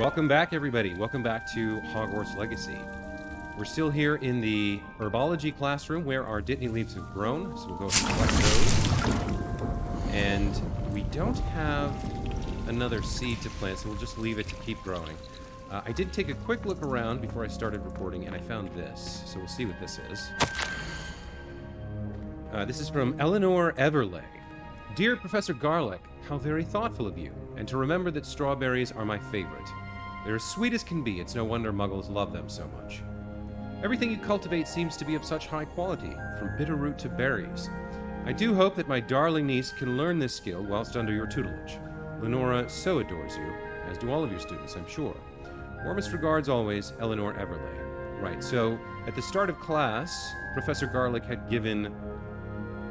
Welcome back, everybody. Welcome back to Hogwarts Legacy. We're still here in the herbology classroom where our Dittany leaves have grown, so we'll go ahead and collect those. And we don't have another seed to plant, so we'll just leave it to keep growing. I did take a quick look around before I started recording, and I found this, so we'll see what this is. This is from Eleanor Everley. Dear Professor Garlick, how very thoughtful of you, and to remember that strawberries are my favorite. They're as sweet as can be, it's no wonder muggles love them so much. Everything you cultivate seems to be of such high quality, from bitterroot to berries. I do hope that my darling niece can learn this skill whilst under your tutelage. Lenora so adores you, as do all of your students, I'm sure. Warmest regards always, Eleanor Everley. Right, so at the start of class, Professor Garlick had given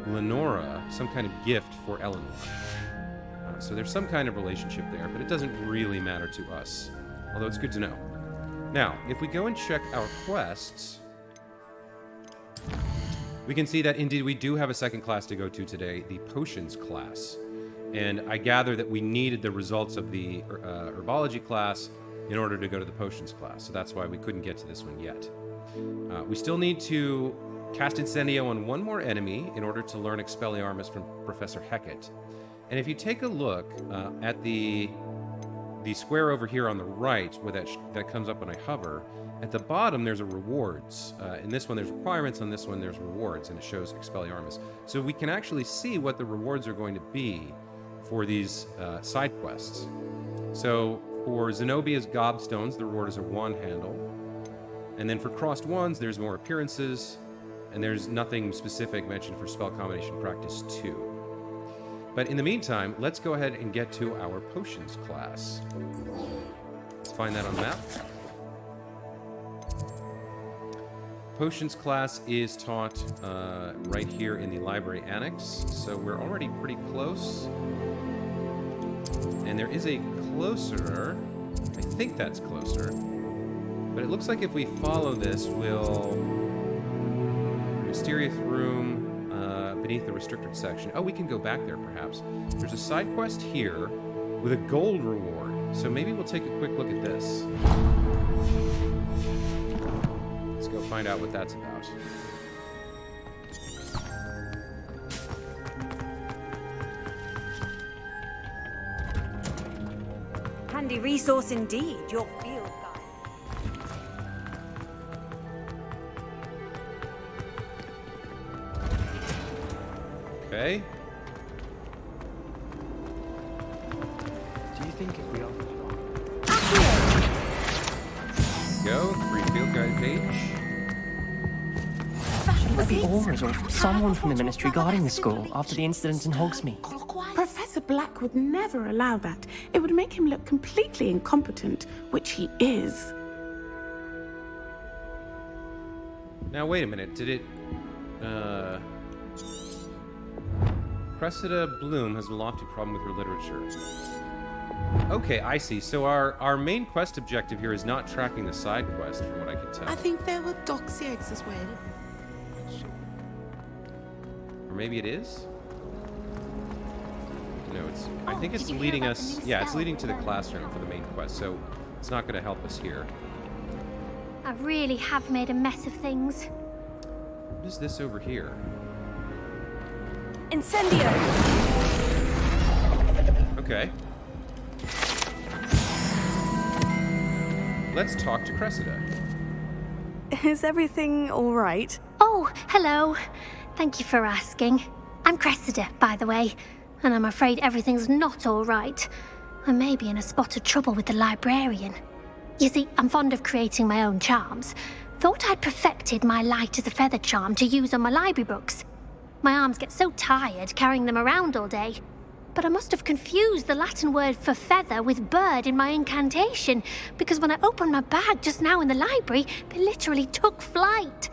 Lenora some kind of gift for Eleanor. So there's some kind of relationship there, but it doesn't really matter to us. Although it's good to know. Now, if we go and check our quests, we can see that indeed we do have a second class to go to today, the Potions class. And I gather that we needed the results of the Herbology class in order to go to the Potions class. So that's why we couldn't get to this one yet. We still need to cast Incendio on one more enemy in order to learn Expelliarmus from Professor Hecat. And if you take a look at the square over here on the right, where that comes up when I hover, at the bottom there's a rewards. In this one there's requirements, on this one there's rewards, and it shows Expelliarmus. So we can actually see what the rewards are going to be for these side quests. So for Zenobia's Gobstones, the reward is a wand handle. And then for Crossed Wands, there's more appearances, and there's nothing specific mentioned for Spell Combination Practice 2. But in the meantime, let's go ahead and get to our Potions class. Let's find that on the map. Potions class is taught right here in the library annex, so we're already pretty close. And there is a closer, I think that's closer, but it looks like if we follow this, we'll... Mysterious room beneath the restricted section. Oh, we can go back there, perhaps. There's a side quest here with a gold reward, so maybe we'll take a quick look at this. Let's go find out what that's about. Handy resource indeed, your field guide. Okay. Do you think if we are... Go, free field guide page. Shouldn't there be Aurors or someone from the Ministry guarding the school after the incident in Hogsmeade? Professor Black would never allow that. It would make him look completely incompetent, which he is. Now, wait a minute. Did it... Cressida Bloom has a lofty problem with her literature. Okay, I see. So our main quest objective here is not tracking the side quest, from what I can tell. I think there were doxy eggs as well. Or maybe it is? No, it's... I think it's leading us... Yeah, it's leading to the classroom for the main quest, so it's not going to help us here. I really have made a mess of things. What is this over here? Incendio! Okay. Let's talk to Cressida. Is everything all right? Oh, hello. Thank you for asking. I'm Cressida, by the way, and I'm afraid everything's not all right. I may be in a spot of trouble with the librarian. You see, I'm fond of creating my own charms. Thought I'd perfected my light as a feather charm to use on my library books. My arms get so tired carrying them around all day. But I must have confused the Latin word for feather with bird in my incantation, because when I opened my bag just now in the library, they literally took flight.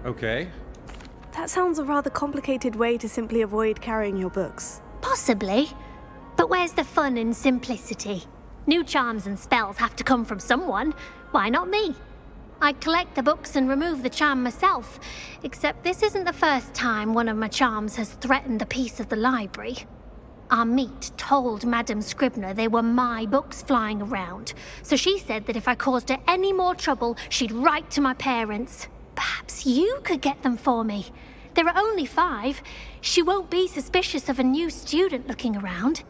Okay. That sounds a rather complicated way to simply avoid carrying your books. Possibly. But where's the fun in simplicity? New charms and spells have to come from someone. Why not me? I collect the books and remove the charm myself, except this isn't the first time one of my charms has threatened the peace of the library. Amit told Madame Scribner they were my books flying around, so she said that if I caused her any more trouble, she'd write to my parents. Perhaps you could get them for me. There are only 5. She won't be suspicious of a new student looking around.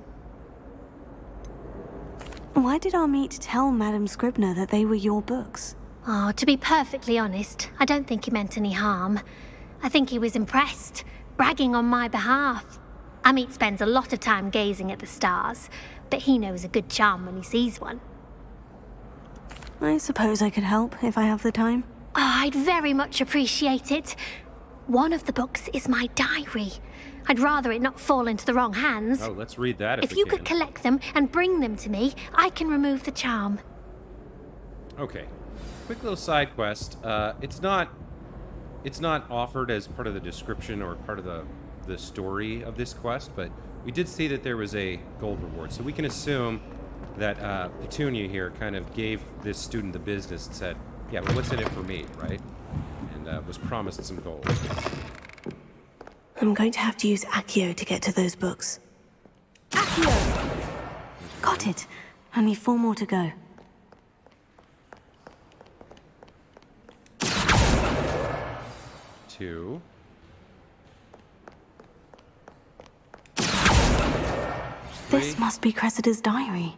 Why did Amit tell Madame Scribner that they were your books? Oh, to be perfectly honest, I don't think he meant any harm. I think he was impressed, bragging on my behalf. Amit spends a lot of time gazing at the stars, but he knows a good charm when he sees one. I suppose I could help if I have the time. Oh, I'd very much appreciate it. One of the books is my diary. I'd rather it not fall into the wrong hands. Oh, let's read that If we you can. could collect them and bring them to me, I can remove the charm. Okay. Quick little side quest. It's not offered as part of the description or part of the story of this quest, but we did see that there was a gold reward. So we can assume that Petunia here kind of gave this student the business and said, yeah, but what's in it for me, right? And was promised some gold. I'm going to have to use Accio to get to those books. Accio! Got it. Only 4 more to go. Two. This must be Cressida's diary.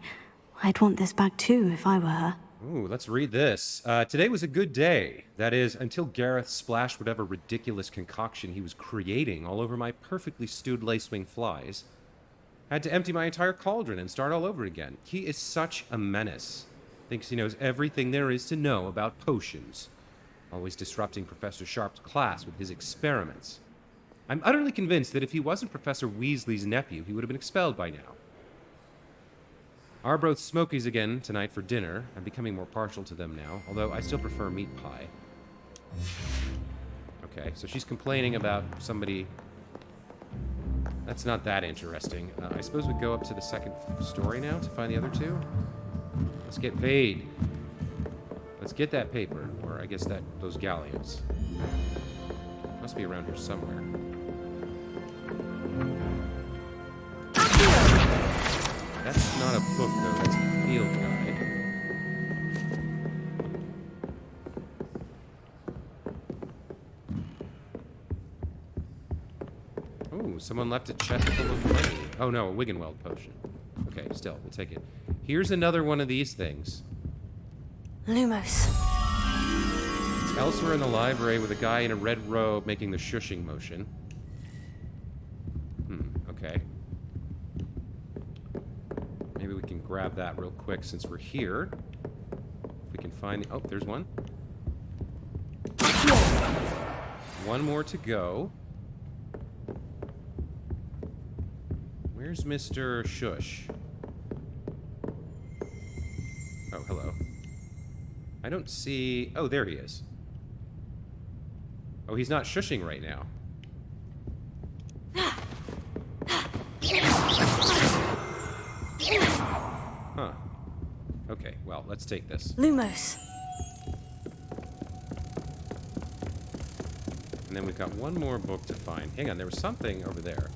I'd want this back too if I were her. Ooh, let's read this. Today was a good day. That is, until Gareth splashed whatever ridiculous concoction he was creating all over my perfectly stewed lacewing flies. Had to empty my entire cauldron and start all over again. He is such a menace. Thinks he knows everything there is to know about potions. Always disrupting Professor Sharp's class with his experiments. I'm utterly convinced that if he wasn't Professor Weasley's nephew, he would have been expelled by now. Arbroath Smokies again tonight for dinner. I'm becoming more partial to them now, although I still prefer meat pie. Okay, so she's complaining about somebody. That's not that interesting. I suppose we go up to the second story now to find the other 2. Let's get paid. Let's get that paper, or I guess those galleons. Must be around here somewhere. That's not a book, though. That's a field guide. Ooh, someone left a chest full of money. Oh, no, a Wiggenweld potion. Okay, still, we'll take it. Here's another one of these things. Lumos. It's elsewhere in the library with a guy in a red robe making the shushing motion. Okay. Maybe we can grab that real quick since we're here. If we can find the... Oh, there's one. One more to go. Where's Mr. Shush? Oh, hello. I don't see... Oh, there he is. Oh, he's not shushing right now. Huh. Okay, well, let's take this. Lumos. And then we've got one more book to find. Hang on, there was something over there.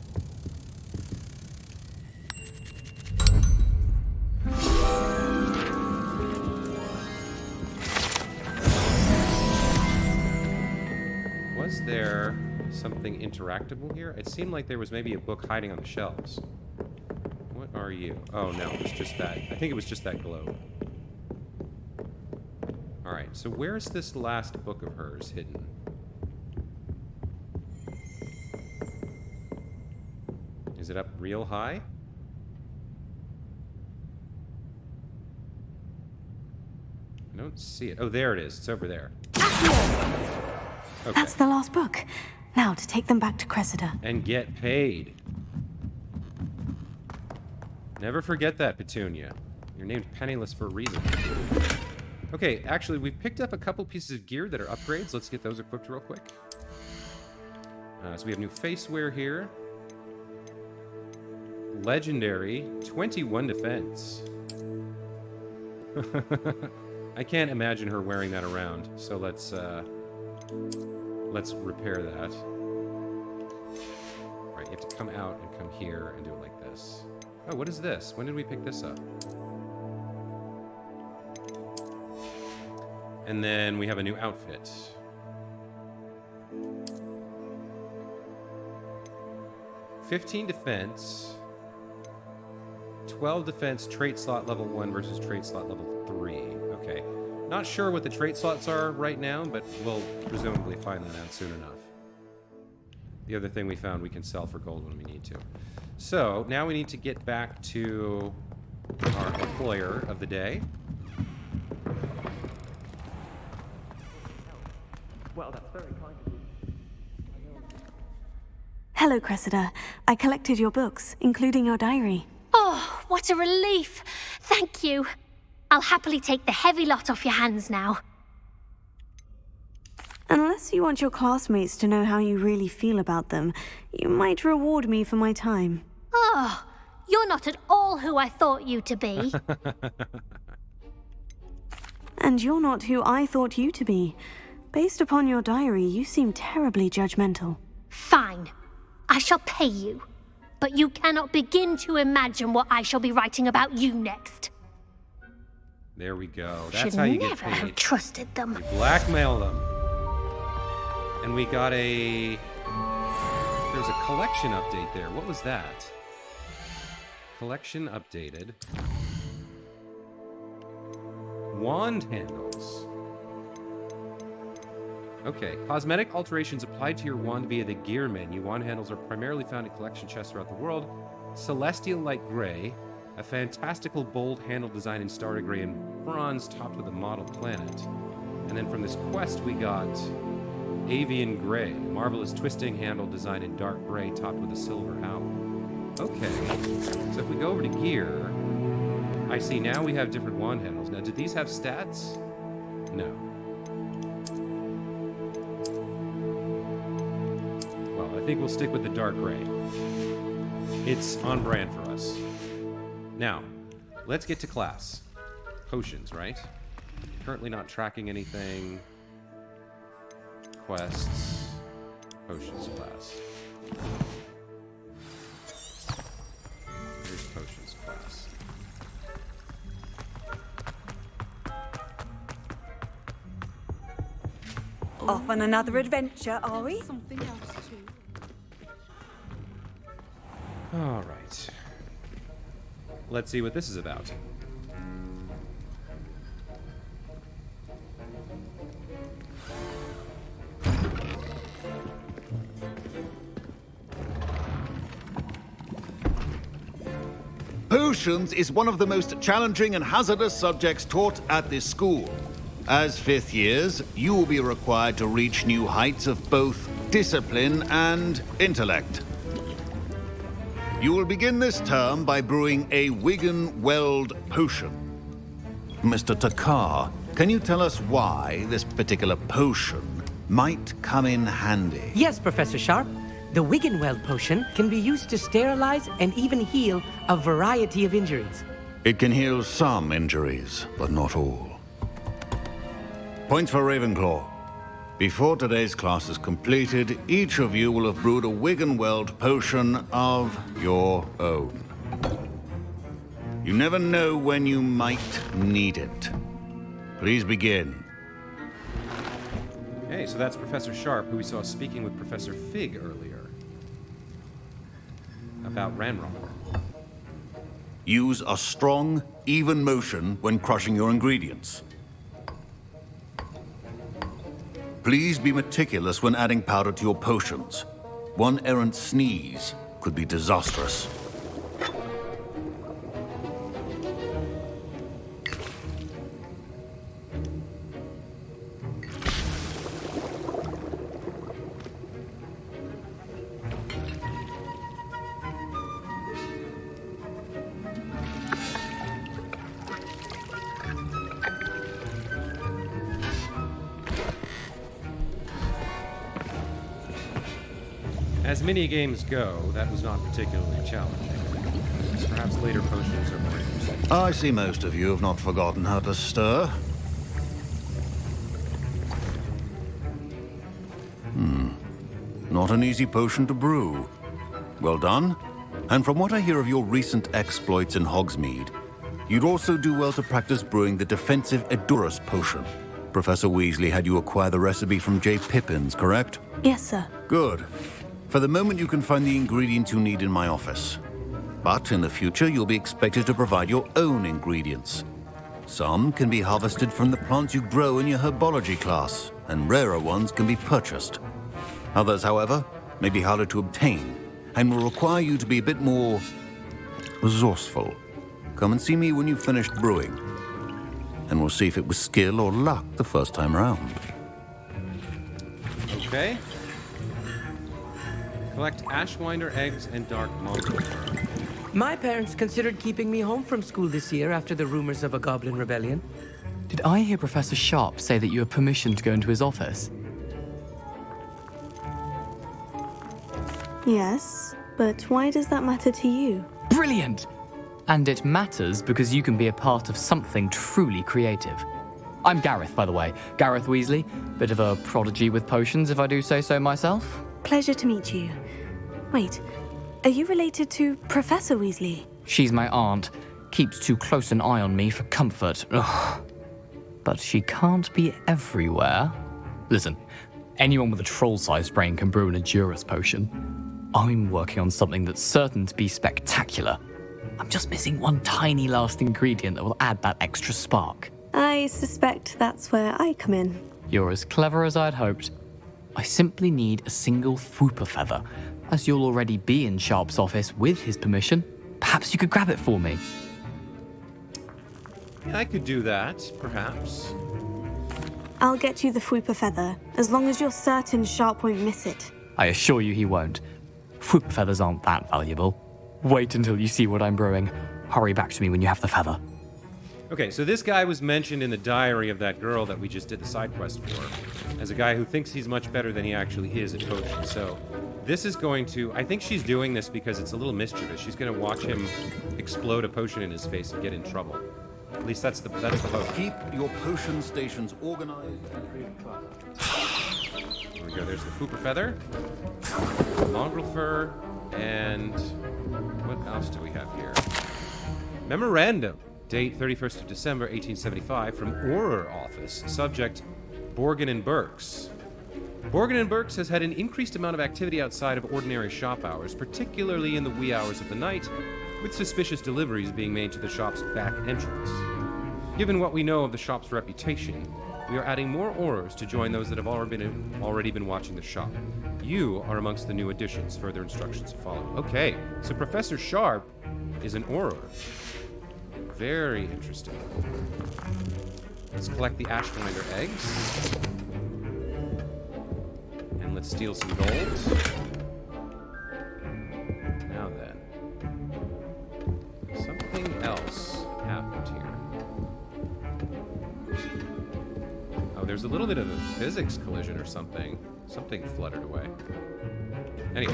Was there something interactable here? It seemed like there was maybe a book hiding on the shelves. What are you? Oh, no, it was just that. I think it was just that globe. Alright, so where's this last book of hers hidden? Is it up real high? I don't see it. Oh, there it is. It's over there. Okay. That's the last book. Now to take them back to Cressida. And get paid. Never forget that, Petunia. You're named Penniless for a reason. Okay, actually, we've picked up a couple pieces of gear that are upgrades. Let's get those equipped real quick. So we have new faceware here. Legendary, 21 defense. I can't imagine her wearing that around, so let's repair that. Right, if have to come out and come here and do it like this. Oh, what is this? When did we pick this up? And then we have a new outfit. "15 defense, 12 defense, trait slot level 1 versus trait slot level 3. Okay. Not sure what the trait slots are right now, but we'll presumably find that out soon enough. The other thing we found we can sell for gold when we need to. So, now we need to get back to our employer of the day. Well, that's very kind of you. Hello, Cressida. I collected your books, including your diary. Oh, what a relief. Thank you. I'll happily take the heavy lot off your hands now. Unless you want your classmates to know how you really feel about them, you might reward me for my time. Oh, you're not at all who I thought you to be. And you're not who I thought you to be. Based upon your diary, you seem terribly judgmental. Fine. I shall pay you. But you cannot begin to imagine what I shall be writing about you next. There we go. That's Should how you get never have paid. trusted them. You blackmail them. And we got a... There's a collection update there. What was that? Collection updated. Wand handles. Okay. Cosmetic alterations applied to your wand via the gear menu. Wand handles are primarily found in collection chests throughout the world. Celestial light gray. A fantastical bold handle design in starry gray and bronze topped with a model planet. And then from this quest we got avian gray. Marvelous twisting handle designed in dark gray topped with a silver owl. Okay. So if we go over to gear, I see now we have different wand handles. Now, do these have stats? No. Well, I think we'll stick with the dark gray. It's on brand for us. Now, let's get to class. Potions, right? Currently not tracking anything. Quests. Potions class. Here's potions class. Off on another adventure, are we? Something else too. All right. Let's see what this is about. Potions is one of the most challenging and hazardous subjects taught at this school. As fifth years, you will be required to reach new heights of both discipline and intellect. You will begin this term by brewing a Wigan-Weld potion. Mr. Takar, can you tell us why this particular potion might come in handy? Yes, Professor Sharp. The Wigan-Weld potion can be used to sterilize and even heal a variety of injuries. It can heal some injuries, but not all. Points for Ravenclaw. Before today's class is completed, each of you will have brewed a Wigan-Weld potion of your own. You never know when you might need it. Please begin. Okay, so that's Professor Sharp, who we saw speaking with Professor Fig earlier. About Ranrock. Use a strong, even motion when crushing your ingredients. Please be meticulous when adding powder to your potions. One errant sneeze could be disastrous. As mini-games go, that was not particularly challenging. Perhaps later potions are more interesting. I see most of you have not forgotten how to stir. Not an easy potion to brew. Well done. And from what I hear of your recent exploits in Hogsmeade, you'd also do well to practice brewing the defensive Edurus potion. Professor Weasley had you acquire the recipe from J. Pippins, correct? Yes, sir. Good. For the moment, you can find the ingredients you need in my office. But in the future, you'll be expected to provide your own ingredients. Some can be harvested from the plants you grow in your herbology class, and rarer ones can be purchased. Others, however, may be harder to obtain, and will require you to be a bit more resourceful. Come and see me when you've finished brewing, and we'll see if it was skill or luck the first time round. Okay. Collect Ashwinder eggs and dark mongrel fur. My parents considered keeping me home from school this year after the rumors of a goblin rebellion. Did I hear Professor Sharp say that you have permission to go into his office? Yes, but why does that matter to you? Brilliant! And it matters because you can be a part of something truly creative. I'm Gareth, by the way. Gareth Weasley. Bit of a prodigy with potions, if I do say so myself. Pleasure to meet you. Wait, are you related to Professor Weasley? She's my aunt. Keeps too close an eye on me for comfort. Ugh. But she can't be everywhere. Listen, anyone with a troll-sized brain can brew an Edurus potion. I'm working on something that's certain to be spectacular. I'm just missing one tiny last ingredient that will add that extra spark. I suspect that's where I come in. You're as clever as I'd hoped. I simply need a single Fwooper feather. As you'll already be in Sharp's office with his permission, perhaps you could grab it for me. Yeah, I could do that, perhaps. I'll get you the Fwooper feather, as long as you're certain Sharp won't miss it. I assure you he won't. Fwooper feathers aren't that valuable. Wait until you see what I'm brewing. Hurry back to me when you have the feather. Okay, so this guy was mentioned in the diary of that girl that we just did the side quest for as a guy who thinks he's much better than he actually is at potions. So this is going to... I think she's doing this because it's a little mischievous. She's going to watch him explode a potion in his face and get in trouble. At least that's the hope. Keep your potion stations organized and create clutter. Here we go. There's the Fwooper feather, mongrel fur, and what else do we have here? Memorandum. Date 31st of December, 1875, from Auror Office. Subject, Borgin and Burks. Borgin and Burks has had an increased amount of activity outside of ordinary shop hours, particularly in the wee hours of the night, with suspicious deliveries being made to the shop's back entrance. Given what we know of the shop's reputation, we are adding more Aurors to join those that have already been watching the shop. You are amongst the new additions. Further instructions to follow. Okay, so Professor Sharp is an Auror. Very interesting. Let's collect the Ashwinder eggs. And let's steal some gold. Now then. Something else happened here. Oh, there's a little bit of a physics collision or something. Something fluttered away. Anyway.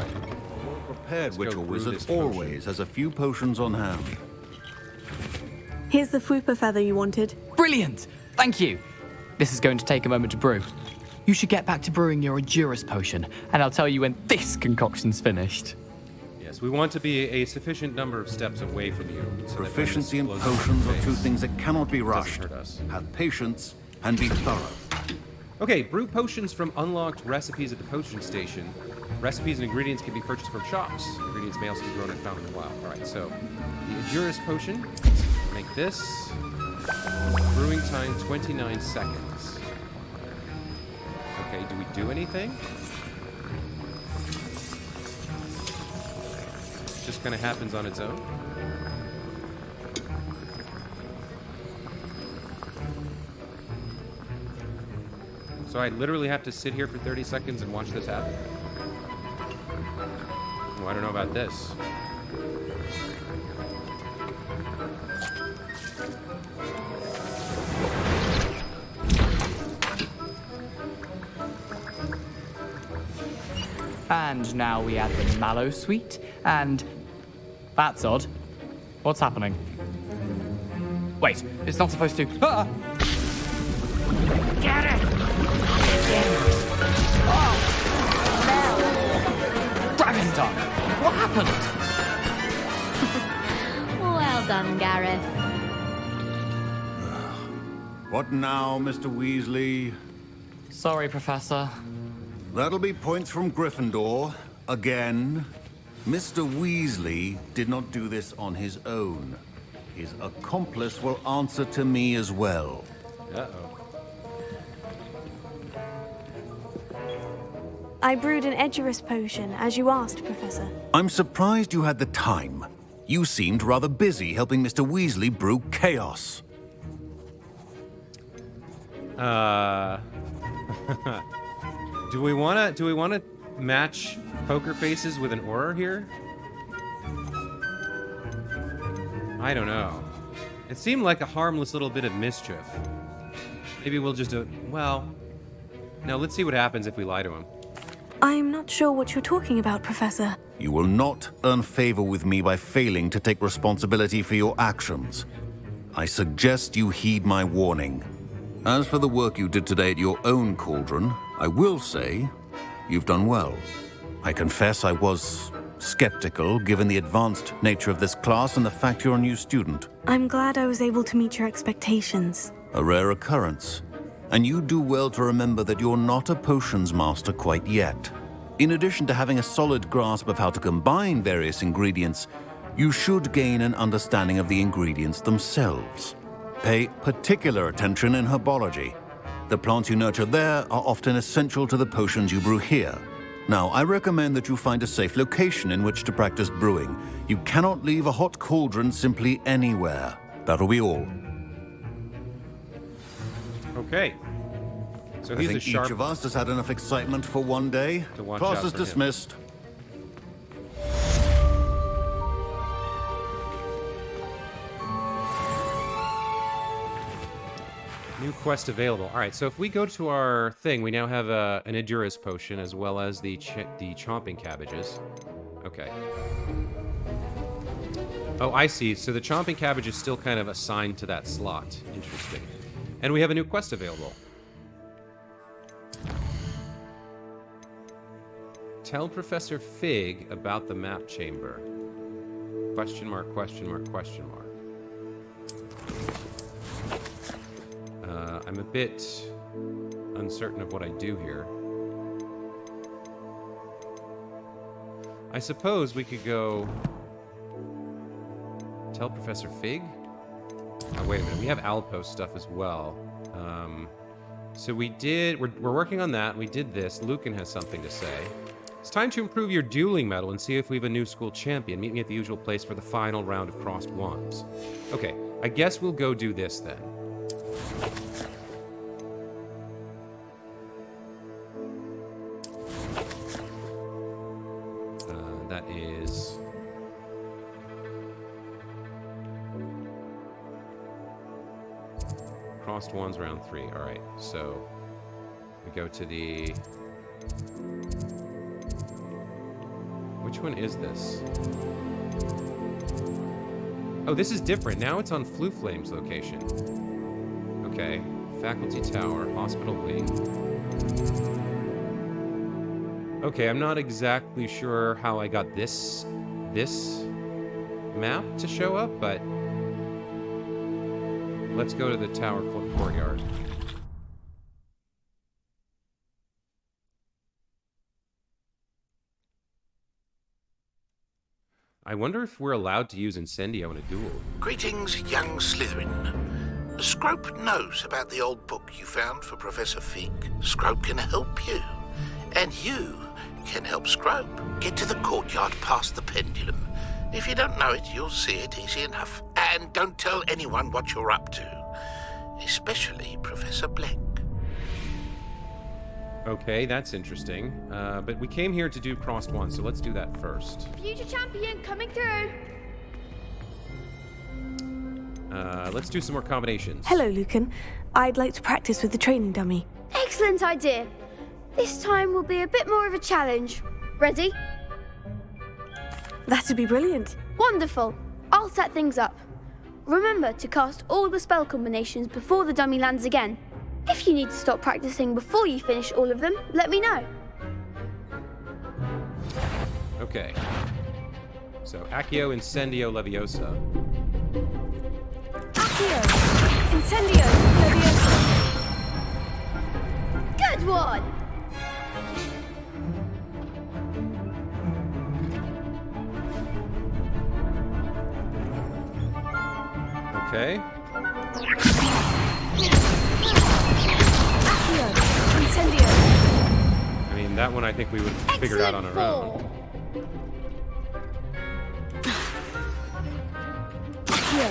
Prepared let's Witcher go brew Wizard this potion. always has a few potions on hand. Here's the Fwooper feather you wanted. Brilliant! Thank you! This is going to take a moment to brew. You should get back to brewing your Edurus potion, and I'll tell you when this concoction's finished. Yes, we want to be a sufficient number of steps away from you. So Proficiency and potions are two things that cannot be rushed. Hurt us. Have patience and be thorough. Okay, brew potions from unlocked recipes at the potion station. Recipes and ingredients can be purchased from shops. Ingredients may also be grown and found in the wild. All right, so the Edurus potion. Make this. Brewing time 29 seconds. Okay, do we do anything? Just kind of happens on its own. So I literally have to sit here for 30 seconds and watch this happen? Oh, I don't know about this. And now we add the mallow sweet, and... That's odd. What's happening? Wait, it's not supposed to... Ah! Get it! Oh! Dragon tongue! What happened? Sheriff. What now, Mr. Weasley? Sorry, Professor. That'll be points from Gryffindor. Again. Mr. Weasley did not do this on his own. His accomplice will answer to me as well. Uh-oh. I brewed an Edurus potion, as you asked, Professor. I'm surprised you had the time. You seemed rather busy helping Mr. Weasley brew chaos. Do we wanna match poker faces with an aura here? I don't know. It seemed like a harmless little bit of mischief. Maybe we'll just do. Well, no. Let's see what happens if we lie to him. I'm not sure what you're talking about, Professor. You will not earn favor with me by failing to take responsibility for your actions. I suggest you heed my warning. As for the work you did today at your own cauldron, I will say you've done well. I confess I was skeptical, given the advanced nature of this class and the fact you're a new student. I'm glad I was able to meet your expectations. A rare occurrence. And you do well to remember that you're not a potions master quite yet. In addition to having a solid grasp of how to combine various ingredients, you should gain an understanding of the ingredients themselves. Pay particular attention in herbology. The plants you nurture there are often essential to the potions you brew here. Now, I recommend that you find a safe location in which to practice brewing. You cannot leave a hot cauldron simply anywhere. That'll be all. Okay. So I he's think a sharp. each of us has had enough excitement for one day. To watch Class out is for him. dismissed. New quest available. All right, so if we go to our thing, we now have an Edurus potion as well as the chomping cabbages. Okay. Oh, I see. So the chomping cabbage is still kind of assigned to that slot. Interesting. And we have a new quest available. Tell Professor Fig about the map chamber. Question mark, question mark, question mark. I'm a bit uncertain of what I do here. I suppose we could go tell Professor Fig? Oh, wait a minute. We have Alpost stuff as well. So we're working on that. We did this. Lucan has something to say. It's time to improve your dueling medal and see if we have a new school champion. Meet me at the usual place for the final round of crossed wands. Okay, I guess we'll go do this then. That is... Crossed wands round 3. Alright, so we go to the... Which one is this? Oh, this is different. Now it's on Fluflame's location. Okay. Faculty Tower, Hospital Wing. Okay, I'm not exactly sure how I got this map to show up, but let's go to the Tower Courtyard. I wonder if we're allowed to use Incendio in a duel. Greetings, young Slytherin. Scrope knows about the old book you found for Professor Fig. Scrope can help you. And you can help Scrope. Get to the courtyard past the pendulum. If you don't know it, you'll see it easy enough. And don't tell anyone what you're up to. Especially Professor Black. Okay, that's interesting. But we came here to do crossed wands, so let's do that first. Future champion coming through. Let's do some more combinations. Hello, Lucan. I'd like to practice with the training dummy. Excellent idea. This time will be a bit more of a challenge. Ready? That'd be brilliant. Wonderful. I'll set things up. Remember to cast all the spell combinations before the dummy lands again. If you need to stop practicing before you finish all of them, let me know. Okay. So, Accio, Incendio, Leviosa. Incendio! Leviosa! Good one! Okay. Accio! Incendio! I mean, that one I think we would have figured out on our own. Accio!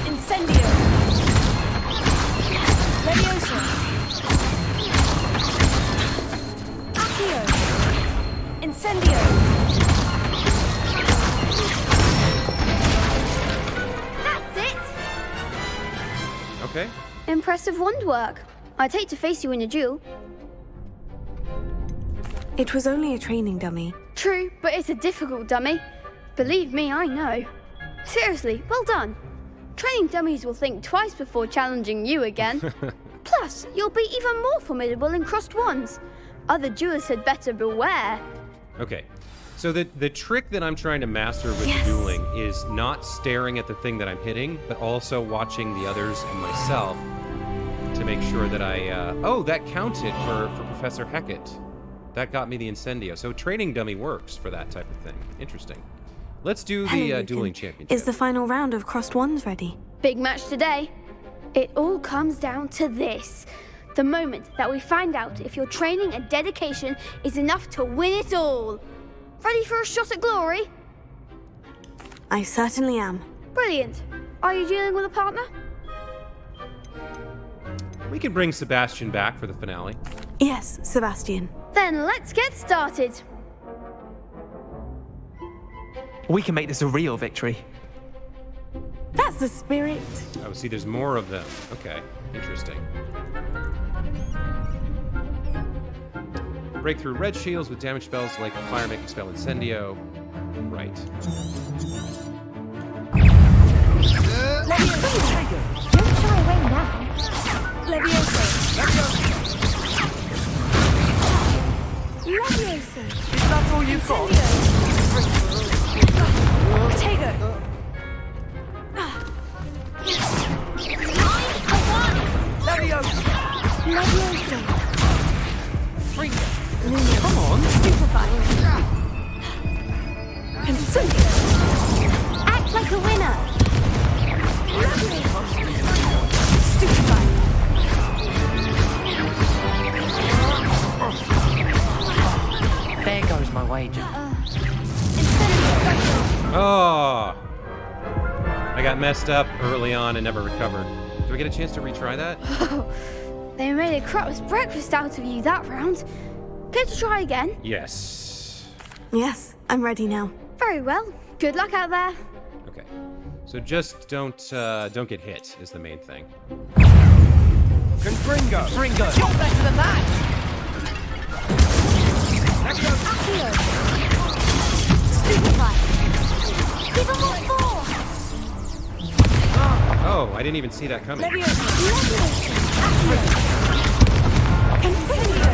Incendio! Leviosa! Accio! Incendio! That's it! Okay. Impressive wand work. I'd hate to face you in a duel. It was only a training dummy. True, but it's a difficult dummy. Believe me, I know. Seriously, well done. Training dummies will think twice before challenging you again. Plus, you'll be even more formidable in crossed wands. Other duelists had better beware. Okay. So the trick that I'm trying to master with dueling is not staring at the thing that I'm hitting, but also watching the others and myself to make sure that I... oh, that counted for Professor Hecat. That got me the Incendio. So training dummy works for that type of thing. Interesting. Let's do the dueling championship. Is the final round of crossed wands ready? Big match today. It all comes down to this. The moment that we find out if your training and dedication is enough to win it all. Ready for a shot at glory? I certainly am. Brilliant. Are you dealing with a partner? We can bring Sebastian back for the finale. Yes, Sebastian. Then let's get started. We can make this a real victory. That's the spirit. Oh, see, there's more of them. Okay, interesting. Break through red shields with damage spells like the fire-making spell Incendio. Right. Leviosa! Don't shy away now. Leviosa! Leviosa! Is that all you've got? Potato! Leviosa! Leviosa! Come on! Stupefy! Incendio! Act like a winner! Stupefy! There goes my wager. Oh! I got messed up early on and never recovered. Do I get a chance to retry that? They made a crap's breakfast out of you that round. Care to try again? Yes. Yes, I'm ready now. Very well. Good luck out there. Okay. So just don't get hit is the main thing. Confringo! Confringo! You're better than that! Accio! Stupefy! Give him more force! Oh, I didn't even see that coming. Leviosa! Accio! Incendio!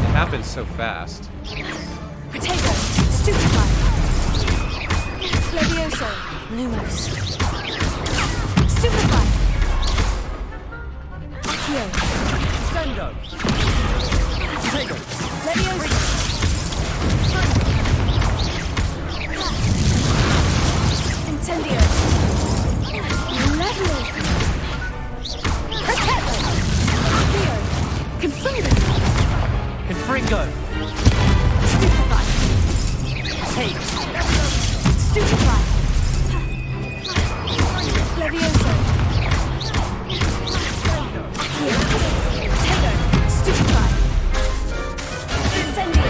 It happens so fast. Potato! Stupefy! Leviosa! Lumos. Stupefy! Accio! Sendo! Potato! Leviosa! Incendio! Leviosa! Potato! Accio! Confringo! Confringo! Stupefy! Take! Stupefy! Leviosa! Accio! Potato! Stupefy! Incendio!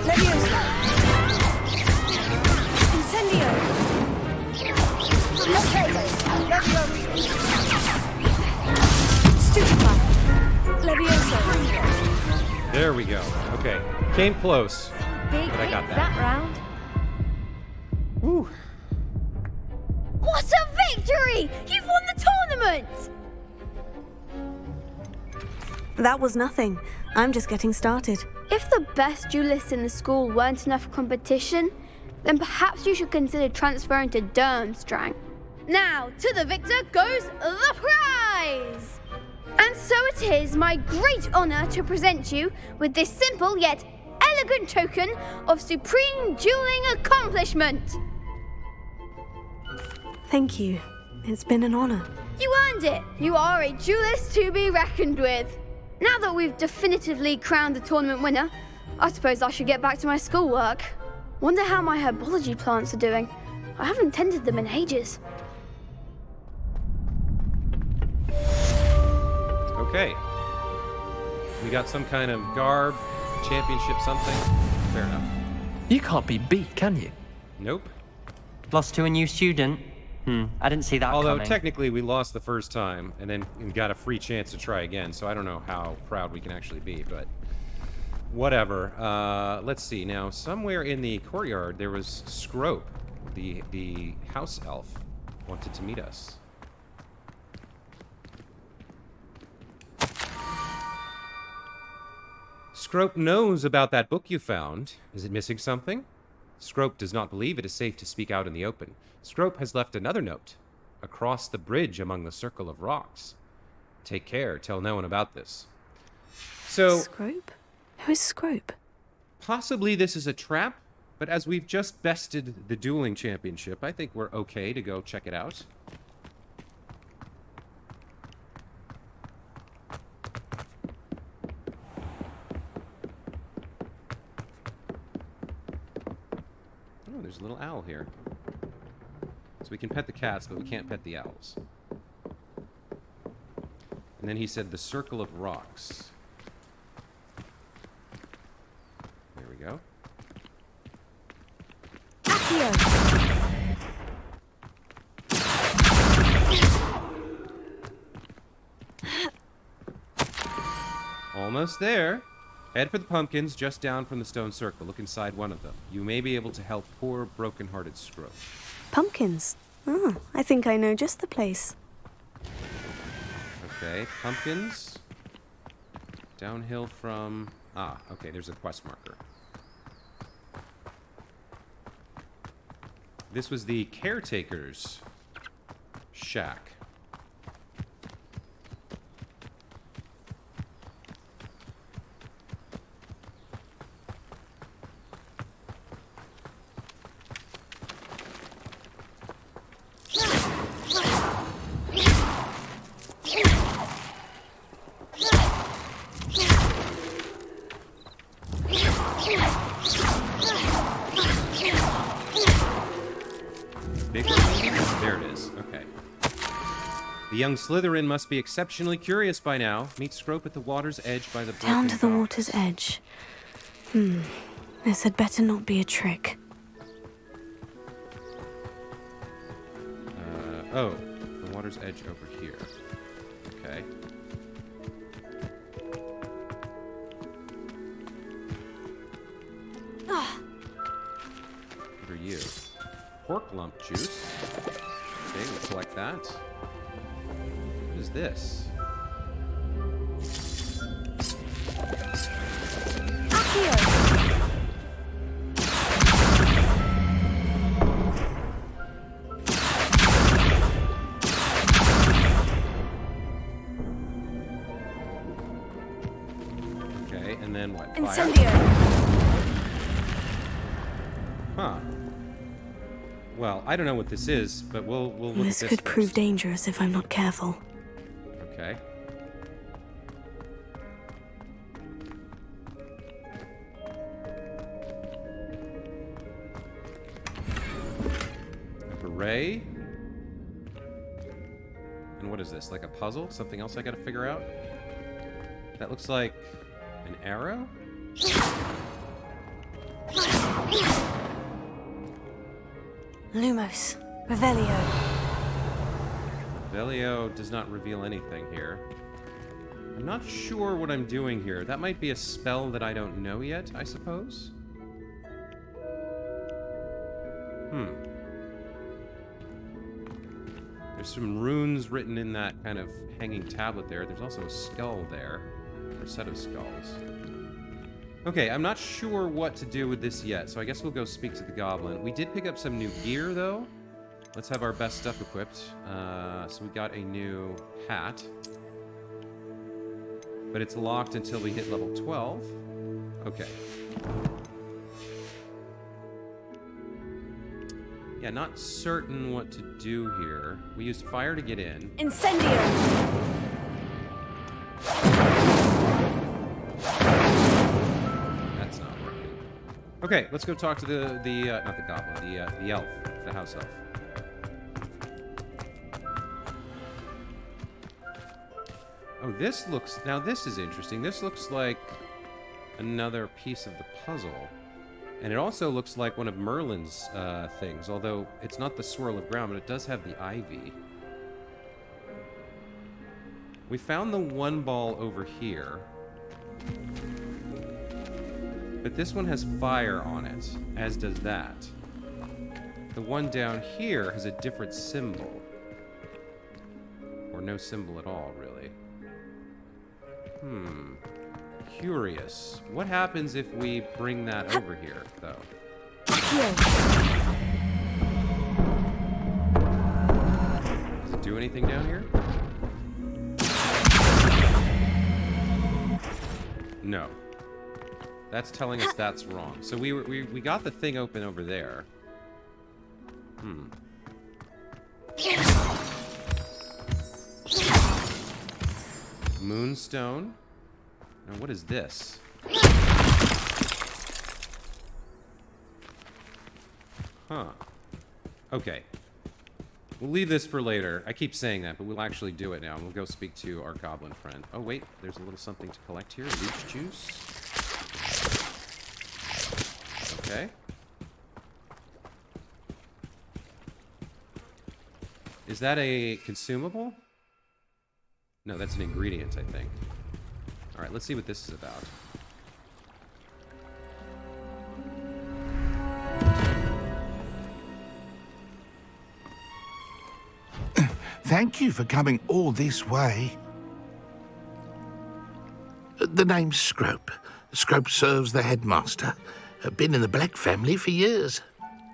Leviosa! Incendio! Stupefy! Leviosa! There we go. Okay. Came close. Big But I got hits that. round. Woo. What a victory! You've won the tournament! That was nothing. I'm just getting started. If the best duelists in the school weren't enough competition, then perhaps you should consider transferring to Durmstrang. Now, to the victor goes the prize! And so it is my great honor to present you with this simple yet elegant token of supreme dueling accomplishment. Thank you. It's been an honor. You earned it. You are a duelist to be reckoned with. Now that we've definitively crowned the tournament winner, I suppose I should get back to my schoolwork. Wonder how my herbology plants are doing. I haven't tended them in ages. Okay. We got some kind of garb, championship something. Fair enough. You can't be beat, can you? Nope. Lost to a new student? I didn't see that Although coming. technically we lost the first time and got a free chance to try again, so I don't know how proud we can actually be, but whatever. Let's see. Now, somewhere in the courtyard there was Scrope, the house elf, wanted to meet us. Scrope knows about that book you found. Is it missing something? Scrope does not believe it is safe to speak out in the open. Scrope has left another note. Across the bridge among the circle of rocks. Take care, tell no one about this. So... Scrope? Who is Scrope? Possibly this is a trap, but as we've just bested the dueling championship, I think we're okay to go check it out. Oh, there's a little owl here. So we can pet the cats, but we can't pet the owls. And then he said the circle of rocks. There we go. Almost there. Head for the pumpkins just down from the stone circle. Look inside one of them. You may be able to help poor, broken-hearted Scrope. Pumpkins? Oh, I think I know just the place. Okay, pumpkins. Downhill from... Ah, okay, there's a quest marker. This was the caretaker's shack. There it is. Okay. The young Slytherin must be exceptionally curious by now. Meet Scrope at the water's edge by the broken Down to the docks. water's edge. This had better not be a trick. Oh, the water's edge over here. Okay. What are you? Pork lump juice. Okay, we'll collect that. What is this? Okay, and then what? Fire? Incendio. Huh. Well, I don't know what this is, but we'll look at This this could prove first. dangerous if I'm not careful. Okay. A beret. And what is this? Like a puzzle? Something else I gotta figure out? That looks like an arrow? Lumos. Revelio. Velio does not reveal anything here. I'm not sure what I'm doing here. That might be a spell that I don't know yet, I suppose? There's some runes written in that kind of hanging tablet there. There's also a skull there. set of skulls. Okay, I'm not sure what to do with this yet, so I guess we'll go speak to the goblin. We did pick up some new gear, though. Let's have our best stuff equipped. So we got a new hat. But it's locked until we hit level 12. Okay. Yeah, not certain what to do here. We used fire to get in. Incendio! That's not working. Okay, let's go talk to the not the goblin, the elf, the house elf. Oh, this looks, now this is interesting. This looks like another piece of the puzzle. And it also looks like one of Merlin's things, although it's not the swirl of ground, but it does have the ivy. We found the one ball over here. But this one has fire on it, as does that. The one down here has a different symbol. Or no symbol at all, really. Curious. What happens if we bring that over here, though? Does it do anything down here? No. That's telling us that's wrong. So we got the thing open over there. Moonstone. Now, what is this? Huh. Okay. We'll leave this for later. I keep saying that, but we'll actually do it now. We'll go speak to our goblin friend. Oh, wait. There's a little something to collect here. Leech juice. Okay. Is that a consumable? No, that's an ingredient, I think. All right, let's see what this is about. Thank you for coming all this way. The name's Scrope. Scrope serves the headmaster. Been in the Black family for years.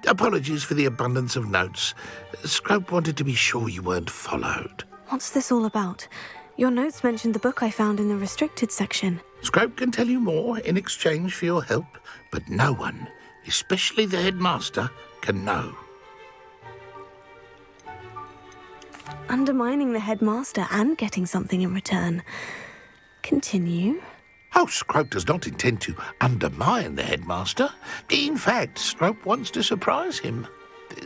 Apologies for the abundance of notes. Scrope wanted to be sure you weren't followed. What's this all about? Your notes mentioned the book I found in the restricted section. Scrope can tell you more in exchange for your help, but no one, especially the headmaster, can know. Undermining the headmaster and getting something in return. Continue. Oh, Scrope does not intend to undermine the headmaster. In fact, Scrope wants to surprise him.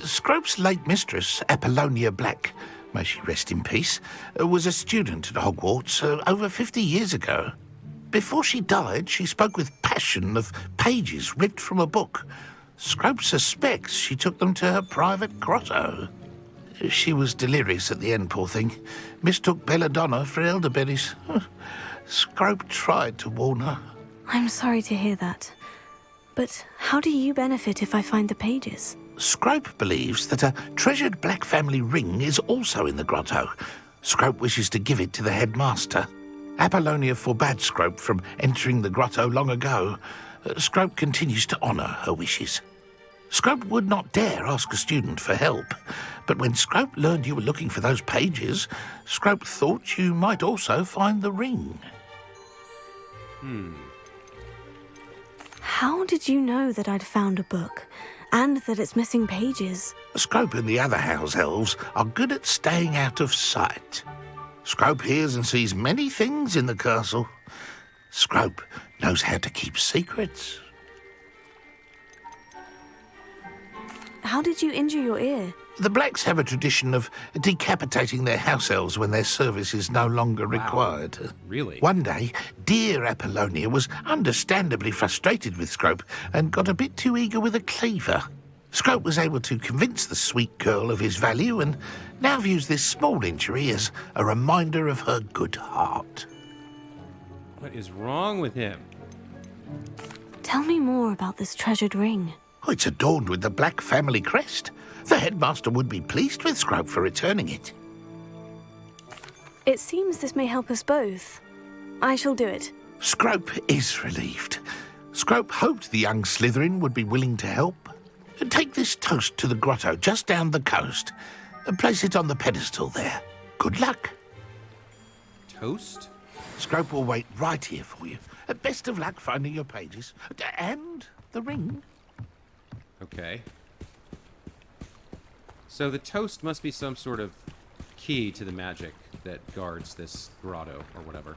Scrope's late mistress, Apollonia Black, may she rest in peace, was a student at Hogwarts over 50 years ago. Before she died, she spoke with passion of pages ripped from a book. Scrope suspects she took them to her private grotto. She was delirious at the end, poor thing. Mistook belladonna for elderberries. Scrope tried to warn her. I'm sorry to hear that. But how do you benefit if I find the pages? Scrope believes that a treasured Black family ring is also in the grotto. Scrope wishes to give it to the headmaster. Apollonia forbade Scrope from entering the grotto long ago. Scrope continues to honour her wishes. Scrope would not dare ask a student for help, but when Scrope learned you were looking for those pages, Scrope thought you might also find the ring. How did you know that I'd found a book, and that it's missing pages? Scrope and the other house elves are good at staying out of sight. Scrope hears and sees many things in the castle. Scrope knows how to keep secrets. How did you injure your ear? The Blacks have a tradition of decapitating their house elves when their service is no longer required. Really? One day, dear Apollonia was understandably frustrated with Scrope and got a bit too eager with a cleaver. Scrope was able to convince the sweet girl of his value and now views this small injury as a reminder of her good heart. What is wrong with him? Tell me more about this treasured ring. Oh, it's adorned with the Black family crest. The headmaster would be pleased with Scrope for returning it. It seems this may help us both. I shall do it. Scrope is relieved. Scrope hoped the young Slytherin would be willing to help. Take this toast to the grotto just down the coast and place it on the pedestal there. Good luck. Toast? Scrope will wait right here for you. Best of luck finding your pages. And the ring. Okay. So the toast must be some sort of key to the magic that guards this grotto or whatever.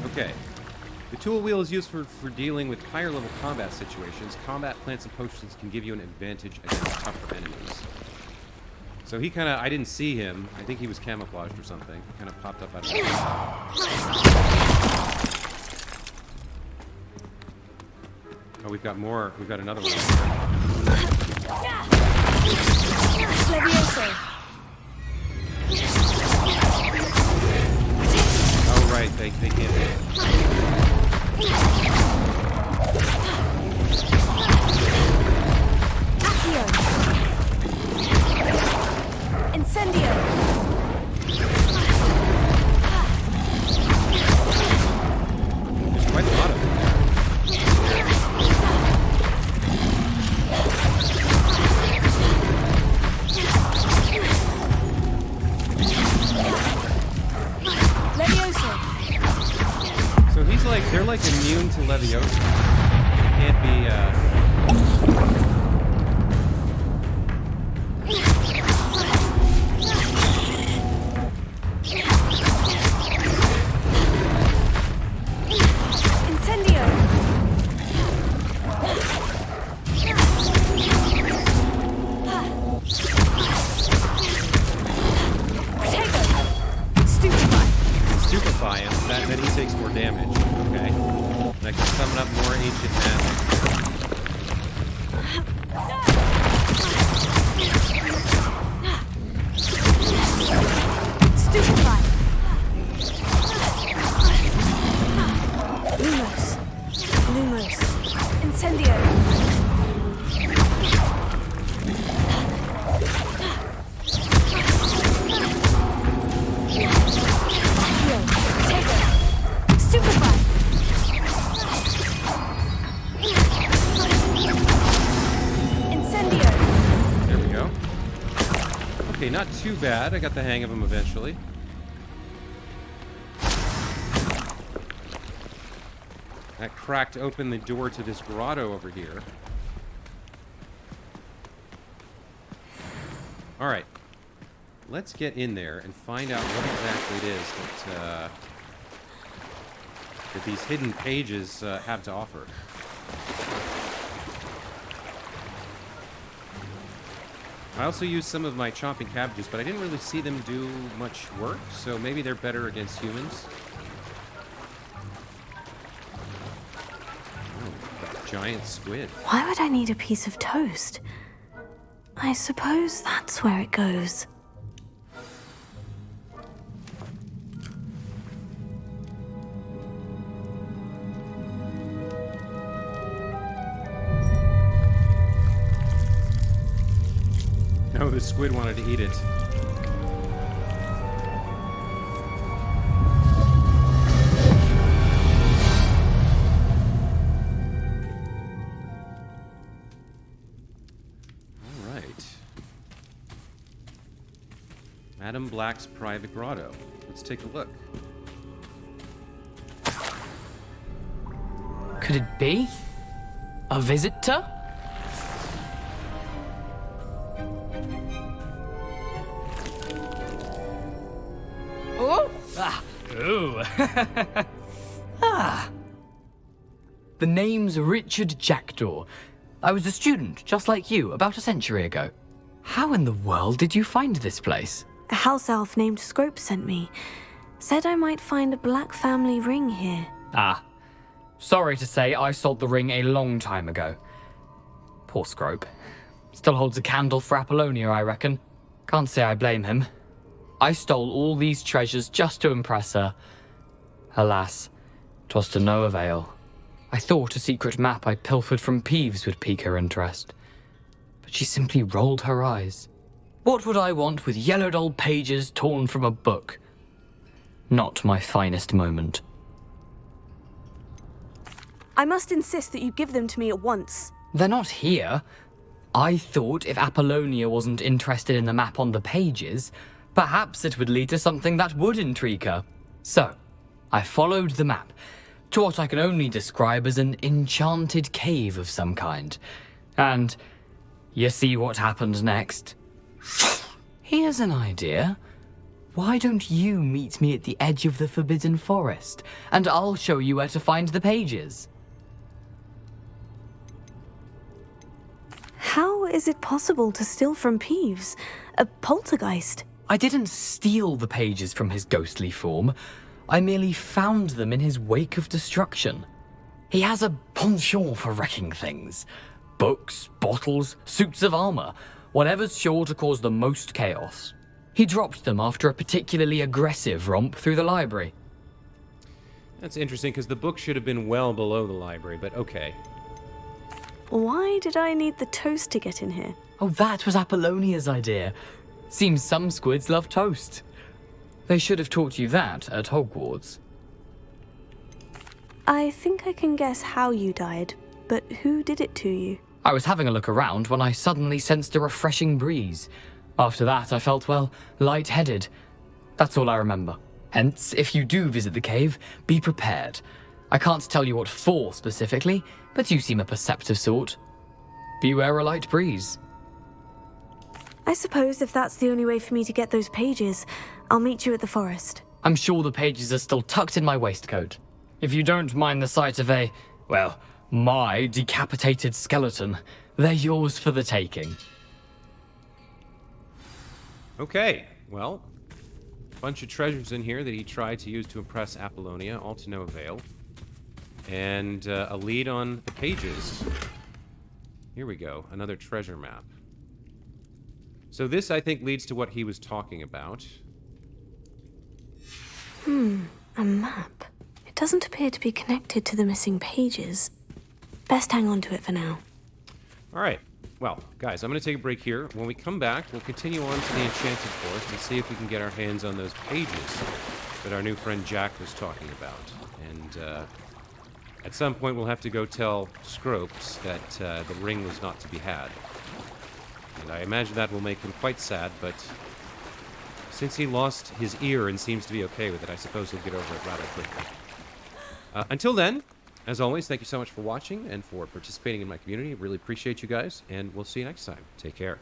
Okay. The tool wheel is used for dealing with higher level combat situations. Combat plants and potions can give you an advantage against tougher enemies. So he kind of, I didn't see him. I think he was camouflaged or something. He kind of popped up out of nowhere. Oh, we've got more. We've got another one. Oh, right. They can't hit it. Incendio! There's quite a lot of them there. So he's like, they're like immune to Leviosa. It can't be, stupefy him, then he takes more damage. Okay. And I can summon up more ancient magic. Stupefy! Lumos. Incendio! Okay, not too bad. I got the hang of him eventually. That cracked open the door to this grotto over here. Alright. Let's get in there and find out what exactly it is that these hidden pages have to offer. I also used some of my chopping cabbages, but I didn't really see them do much work, so maybe they're better against humans. Oh, that giant squid. Why would I need a piece of toast? I suppose that's where it goes. No, the squid wanted to eat it. All right. Madam Black's private grotto. Let's take a look. Could it be? A visitor? Oh! Ah! Ooh! Ah! The name's Richard Jackdaw. I was a student, just like you, about a century ago. How in the world did you find this place? A house elf named Scrope sent me. Said I might find a black family ring here. Ah. Sorry to say, I sold the ring a long time ago. Poor Scrope. Still holds a candle for Apollonia, I reckon. Can't say I blame him. I stole all these treasures just to impress her, Alas, 'twas to no avail. I thought a secret map I pilfered from Peeves would pique her interest, but she simply rolled her eyes. What would I want with yellowed old pages torn from a book? Not my finest moment. I must insist that you give them to me at once. They're not here. I thought if Apollonia wasn't interested in the map on the pages, perhaps it would lead to something that would intrigue her. So, I followed the map to what I can only describe as an enchanted cave of some kind. And you see what happened next? Here's an idea. Why don't you meet me at the edge of the Forbidden Forest, and I'll show you where to find the pages? How is it possible to steal from Peeves? A poltergeist? I didn't steal the pages from his ghostly form. I merely found them in his wake of destruction. He has a penchant for wrecking things. Books, bottles, suits of armor, whatever's sure to cause the most chaos. He dropped them after a particularly aggressive romp through the library. That's interesting, because the book should have been well below the library, but okay. Why did I need the toast to get in here? Oh, that was Apollonia's idea. Seems some squids love toast. They should have taught you that at Hogwarts. I think I can guess how you died, but who did it to you? I was having a look around when I suddenly sensed a refreshing breeze. After that, I felt, well, lightheaded. That's all I remember. Hence, if you do visit the cave, be prepared. I can't tell you what for specifically, but you seem a perceptive sort. Beware a light breeze. I suppose if that's the only way for me to get those pages, I'll meet you at the forest. I'm sure the pages are still tucked in my waistcoat. If you don't mind the sight of a, well, my decapitated skeleton, they're yours for the taking. Okay, well, a bunch of treasures in here that he tried to use to impress Apollonia, all to no avail. And a lead on the pages. Here we go, another treasure map. So this, I think, leads to what he was talking about. A map. It doesn't appear to be connected to the missing pages. Best hang on to it for now. All right. Well, guys, I'm going to take a break here. When we come back, we'll continue on to the Enchanted Forest and see if we can get our hands on those pages that our new friend Jack was talking about. And at some point, we'll have to go tell Scropes that the ring was not to be had. And I imagine that will make him quite sad, but since he lost his ear and seems to be okay with it, I suppose he'll get over it rather quickly. Until then, as always, thank you so much for watching and for participating in my community. I really appreciate you guys, and we'll see you next time. Take care.